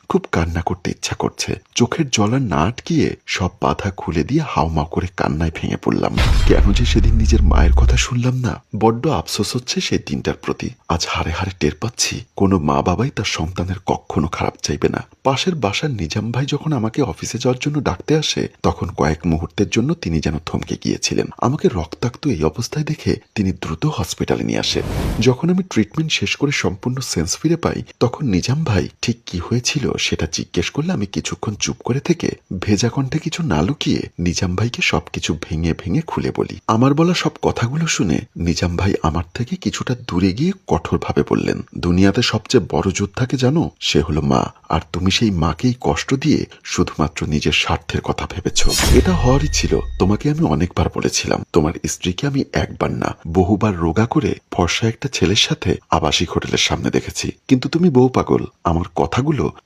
খুব কান্না করতে ইচ্ছা করছে। চোখের জল আর না আটকিয়ে সব বাধা খুলে দিয়ে হাউমাউ করে কান্নায় ভেঙে পড়লাম। কেন যে সেদিন নিজের মায়ের কথা শুনলাম না, বড্ড আফসোস হচ্ছে সেই দিনটার প্রতি। আজ হাড়ে হাড়ে টের পাচ্ছি কোনো মা বাবাই তার সন্তানের কখনো খারাপ চাইবে না। পাশের বাসার নিজাম ভাই যখন আমাকে অফিসে যাওয়ার জন্য ডাকতে আসে, তখন কয়েক মুহূর্তের জন্য তিনি যেন থমকে গিয়েছিলেন। আমাকে রক্তাক্ত এই অবস্থায় দেখে তিনি দ্রুত হসপিটালে নিয়ে আসেন। যখন আমি ট্রিটমেন্ট শেষ করে সম্পূর্ণ সেন্স ফিরে পাই, তখন নিজাম ভাই ঠিক কি হয়েছিল সেটা জিজ্ঞেস করলে আমি কিছুক্ষণ চুপ করে থেকে ভেজা কণ্ঠে কিছু না লুকিয়ে নিজাম ভাইকে সবকিছু ভেঙে ভেঙে খুলে বলি। আমার বলা সব কথাগুলো শুনে নিজাম ভাই আমার থেকে কিছুটা দূরে গিয়ে কঠোরভাবে বললেন, দুনিয়াতে সবচেয়ে বড় যোদ্ধাকে জানো? সে হলো মা। আর তুমি সেই মাকেই কষ্ট দিয়ে শুধুমাত্র নিজের স্বার্থের কথা ভেবেছ। এটা হওয়ারই ছিল। তোমাকে আমি অনেকবার বলেছিলাম তোমার স্ত্রীকে আমি একবার না বহুবার রোগা করে ফর্সা একটা ছেলের সাথে আবাসিক হোটেলের সামনে দেখেছি, কিন্তু তুমি বউ পাগল। আমার কথাগুলো